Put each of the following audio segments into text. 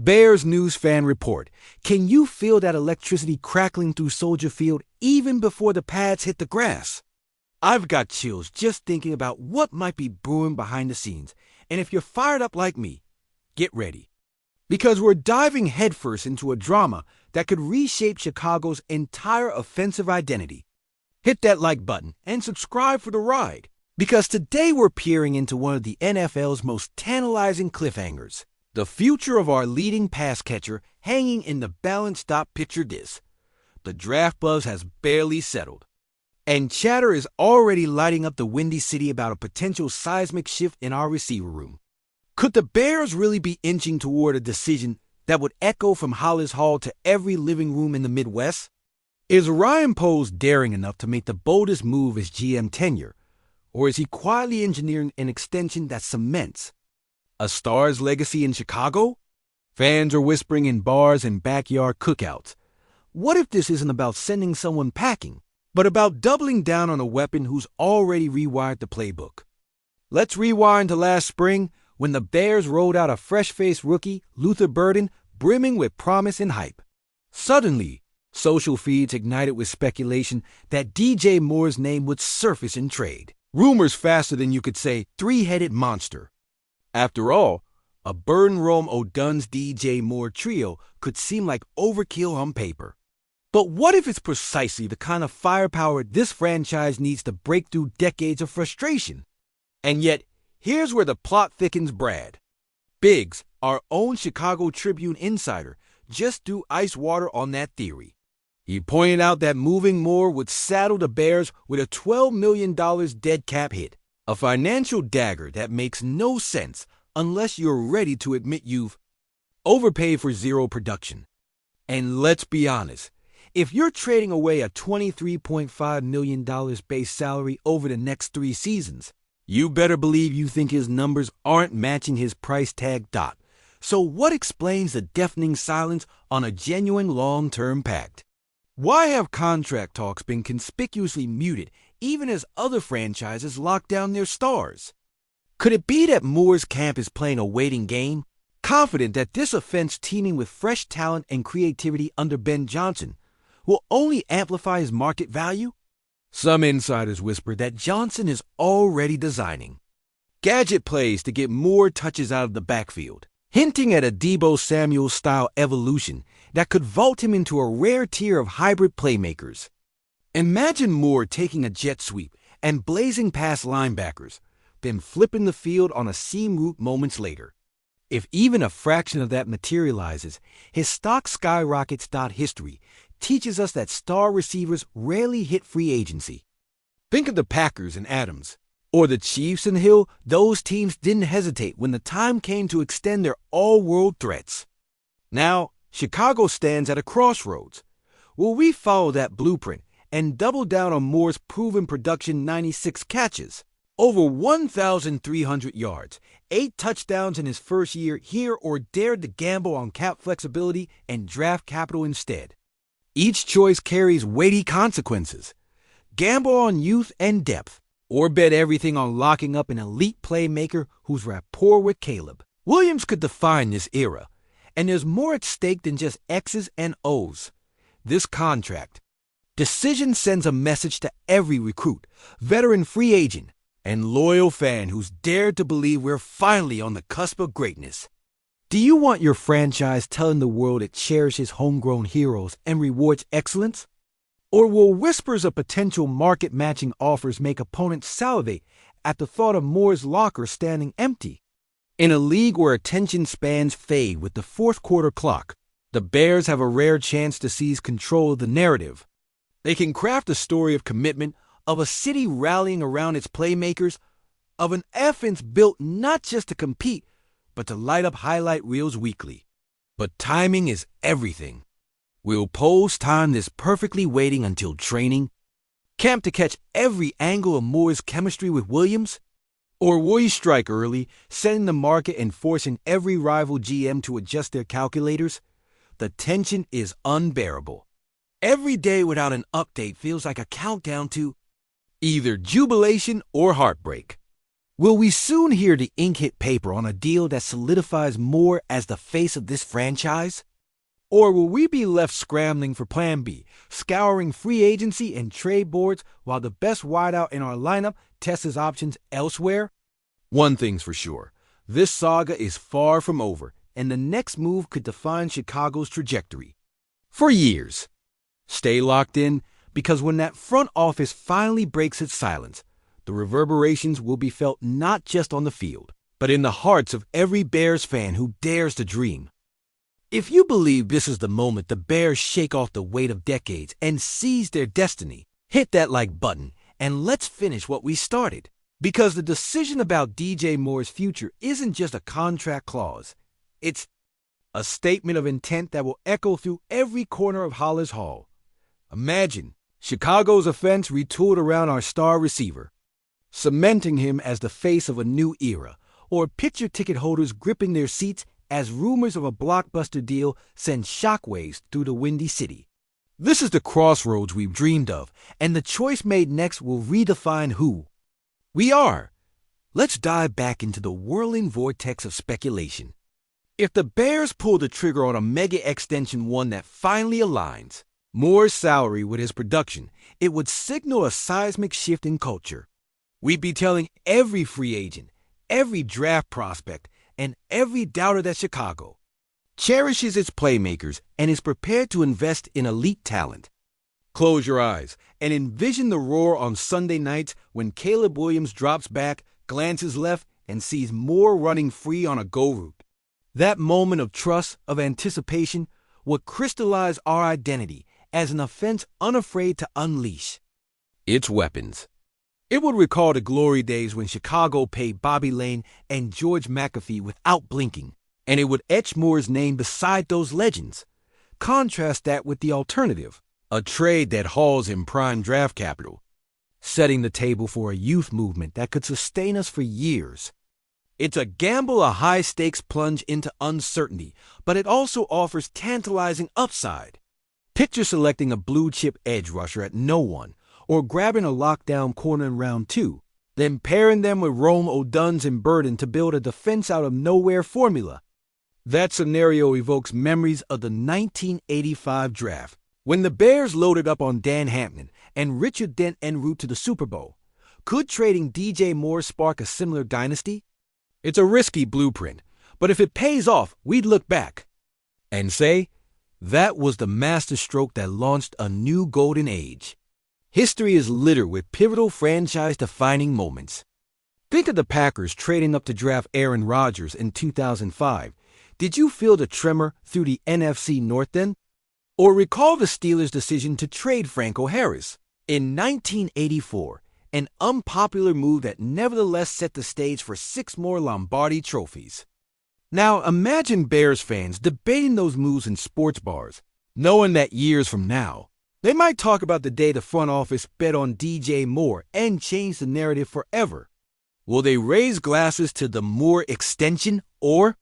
Bears News Fan Report. Can you feel that electricity crackling through Soldier Field even before the pads hit the grass? I've got chills just thinking about what might be brewing behind the scenes. And if you're fired up like me, get ready. Because we're diving headfirst into a drama that could reshape Chicago's entire offensive identity. Hit that like button and subscribe for the ride. Because today we're peering into one of the NFL's most tantalizing cliffhangers. The future of our leading pass catcher hanging in the balance. Picture this. The draft buzz has barely settled. And chatter is already lighting up the Windy City about a potential seismic shift in our receiver room. Could the Bears really be inching toward a decision that would echo from Hollis Hall to every living room in the Midwest? Is Ryan Poles daring enough to make the boldest move his GM tenure? Or is he quietly engineering an extension that cements a star's legacy in Chicago? Fans are whispering in bars and backyard cookouts. What if this isn't about sending someone packing, but about doubling down on a weapon who's already rewired the playbook? Let's rewind to last spring when the Bears rolled out a fresh-faced rookie, Luther Burden, brimming with promise and hype. Suddenly, social feeds ignited with speculation that DJ Moore's name would surface in trade. Rumors faster than you could say three-headed monster. After all, a Burden-Rome-O'Dunn's DJ Moore trio could seem like overkill on paper. But what if it's precisely the kind of firepower this franchise needs to break through decades of frustration? And yet, here's where the plot thickens. Brad Biggs, our own Chicago Tribune insider, just threw ice water on that theory. He pointed out that moving Moore would saddle the Bears with a $12 million dead cap hit, a financial dagger that makes no sense unless you're ready to admit you've overpaid for zero production. And let's be honest, if you're trading away a $23.5 million base salary over the next 3 seasons, you better believe you think his numbers aren't matching his price tag. So what explains the deafening silence on a genuine long-term pact? Why have contract talks been conspicuously muted even as other franchises lock down their stars? Could it be that Moore's camp is playing a waiting game, confident that this offense teeming with fresh talent and creativity under Ben Johnson will only amplify his market value? Some insiders whisper that Johnson is already designing gadget plays to get more touches out of the backfield, hinting at a Deebo Samuel-style evolution that could vault him into a rare tier of hybrid playmakers. Imagine Moore taking a jet sweep and blazing past linebackers, then flipping the field on a seam route moments later. If even a fraction of that materializes, his stock skyrockets. History teaches us that star receivers rarely hit free agency. Think of the Packers and Adams, or the Chiefs and Hill. Those teams didn't hesitate when the time came to extend their all-world threats. Now, Chicago stands at a crossroads. Will we follow that blueprint and double down on Moore's proven production? 96 catches, over 1,300 yards, 8 touchdowns in his first year here, or dare to gamble on cap flexibility and draft capital instead? Each choice carries weighty consequences. Gamble on youth and depth, or bet everything on locking up an elite playmaker who's rapport with Caleb. Williams could define this era, and there's more at stake than just X's and O's. This contract decision sends a message to every recruit, veteran free agent, and loyal fan who's dared to believe we're finally on the cusp of greatness. Do you want your franchise telling the world it cherishes homegrown heroes and rewards excellence? Or will whispers of potential market-matching offers make opponents salivate at the thought of Moore's locker standing empty? In a league where attention spans fade with the fourth quarter clock, the Bears have a rare chance to seize control of the narrative. They can craft a story of commitment, of a city rallying around its playmakers, of an offense built not just to compete, but to light up highlight reels weekly. But timing is everything. Will Poles time this perfectly, waiting until training camp to catch every angle of Moore's chemistry with Williams? Or will he strike early, setting the market and forcing every rival GM to adjust their calculators? The tension is unbearable. Every day without an update feels like a countdown to either jubilation or heartbreak. Will we soon hear the ink hit paper on a deal that solidifies Moore as the face of this franchise? Or will we be left scrambling for Plan B, scouring free agency and trade boards while the best wideout in our lineup tests his options elsewhere? One thing's for sure, this saga is far from over, and the next move could define Chicago's trajectory. For years. Stay locked in, because when that front office finally breaks its silence, the reverberations will be felt not just on the field, but in the hearts of every Bears fan who dares to dream. If you believe this is the moment the Bears shake off the weight of decades and seize their destiny, hit that like button and let's finish what we started. Because the decision about DJ Moore's future isn't just a contract clause. It's a statement of intent that will echo through every corner of Hollis Hall. Imagine Chicago's offense retooled around our star receiver, cementing him as the face of a new era, or picture ticket holders gripping their seats as rumors of a blockbuster deal send shockwaves through the Windy City. This is the crossroads we've dreamed of, and the choice made next will redefine who we are. Let's dive back into the whirling vortex of speculation. If the Bears pull the trigger on a mega extension, one that finally aligns Moore's salary with his production, it would signal a seismic shift in culture. We'd be telling every free agent, every draft prospect, and every doubter that Chicago cherishes its playmakers and is prepared to invest in elite talent. Close your eyes and envision the roar on Sunday nights when Caleb Williams drops back, glances left, and sees Moore running free on a go route. That moment of trust, of anticipation, would crystallize our identity as an offense unafraid to unleash its weapons. It would recall the glory days when Chicago paid Bobby Lane and George McAfee without blinking, and it would etch Moore's name beside those legends. Contrast that with the alternative, a trade that hauls in prime draft capital, setting the table for a youth movement that could sustain us for years. It's a gamble, a high-stakes plunge into uncertainty, but it also offers tantalizing upside. Picture selecting a blue-chip edge rusher at no one, or grabbing a lockdown corner in round 2, then pairing them with Rome Oduns and Burden to build a defense-out-of-nowhere formula. That scenario evokes memories of the 1985 draft, when the Bears loaded up on Dan Hampton and Richard Dent en route to the Super Bowl. Could trading DJ Moore spark a similar dynasty? It's a risky blueprint, but if it pays off, we'd look back and say, that was the masterstroke that launched a new golden age. History is littered with pivotal franchise-defining moments. Think of the Packers trading up to draft Aaron Rodgers in 2005. Did you feel the tremor through the NFC North then? Or recall the Steelers' decision to trade Franco Harris in 1984, an unpopular move that nevertheless set the stage for 6 more Lombardi trophies. Now imagine Bears fans debating those moves in sports bars, knowing that years from now, they might talk about the day the front office bet on DJ Moore and changed the narrative forever. Will they raise glasses to the Moore extension, or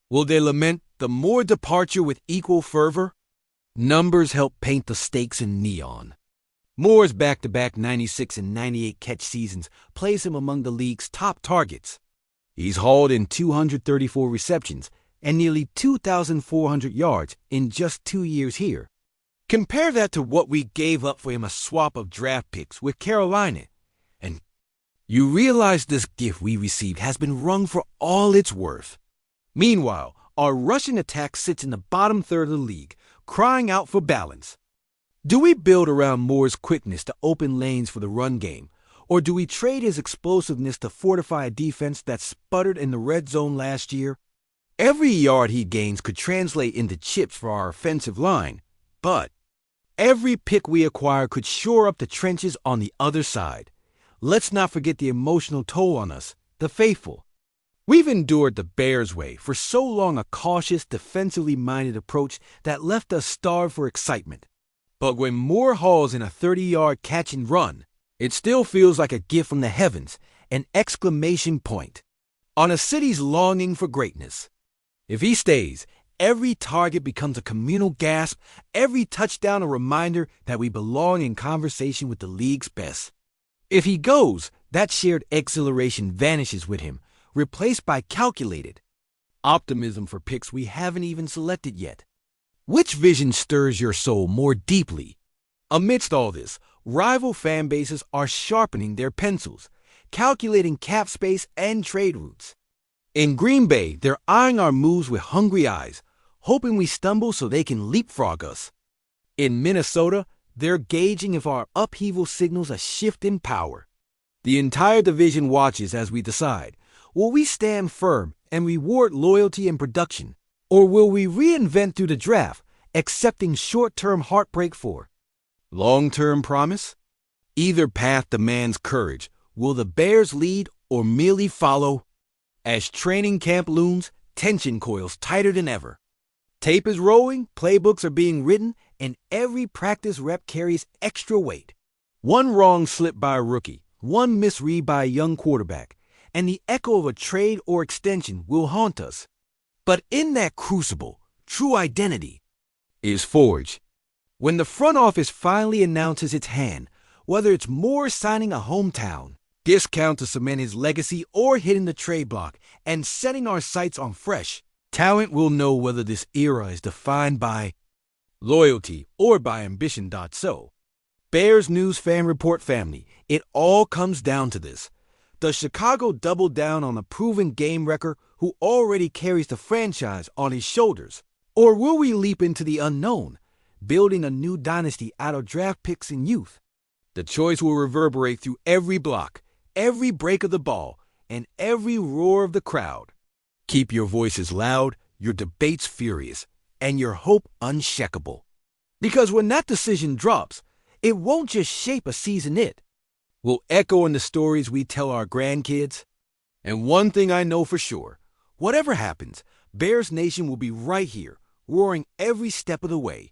will they lament the Moore departure with equal fervor? Numbers help paint the stakes in neon. Moore's back-to-back 96 and 98 catch seasons place him among the league's top targets. He's hauled in 234 receptions and nearly 2,400 yards in just 2 years here. Compare that to what we gave up for him, a swap of draft picks with Carolina, and you realize this gift we received has been wrung for all it's worth. Meanwhile, our rushing attack sits in the bottom third of the league, crying out for balance. Do we build around Moore's quickness to open lanes for the run game, or do we trade his explosiveness to fortify a defense that sputtered in the red zone last year? Every yard he gains could translate into chips for our offensive line, but every pick we acquire could shore up the trenches on the other side. Let's not forget the emotional toll on us, the faithful. We've endured the Bears way for so long, a cautious, defensively minded approach that left us starved for excitement. But when Moore hauls in a 30-yard catch and run, it still feels like a gift from the heavens, an exclamation point on a city's longing for greatness. If he stays, every target becomes a communal gasp, every touchdown a reminder that we belong in conversation with the league's best. If he goes, That shared exhilaration vanishes with him, replaced by calculated optimism for picks we haven't even selected yet. Which vision stirs your soul more deeply? Amidst all this, rival fan bases are sharpening their pencils, calculating cap space and trade routes. In Green Bay, they're eyeing our moves with hungry eyes, hoping we stumble so they can leapfrog us. In Minnesota, they're gauging if our upheaval signals a shift in power. The entire division watches as we decide, will we stand firm and reward loyalty and production, or will we reinvent through the draft, accepting short-term heartbreak for long-term promise? Either path demands courage. Will the Bears lead or merely follow? As training camp looms, tension coils tighter than ever. Tape is rolling, playbooks are being written, and every practice rep carries extra weight. One wrong slip by a rookie, one misread by a young quarterback, and the echo of a trade or extension will haunt us. But in that crucible, true identity is forged. When the front office finally announces its hand, whether it's Moore signing a hometown discount to cement his legacy or hitting the trade block and setting our sights on fresh talent, will know whether this era is defined by loyalty or by ambition. So, Bears News Fan Report family, it all comes down to this. Does Chicago double down on a proven game wrecker who already carries the franchise on his shoulders? Or will we leap into the unknown, building a new dynasty out of draft picks and youth? The choice will reverberate through every block, every break of the ball, and every roar of the crowd. Keep your voices loud, your debates furious, and your hope unshakable. Because when that decision drops, it won't just shape a season, it will echo in the stories we tell our grandkids. And one thing I know for sure, whatever happens, Bears Nation will be right here, roaring every step of the way.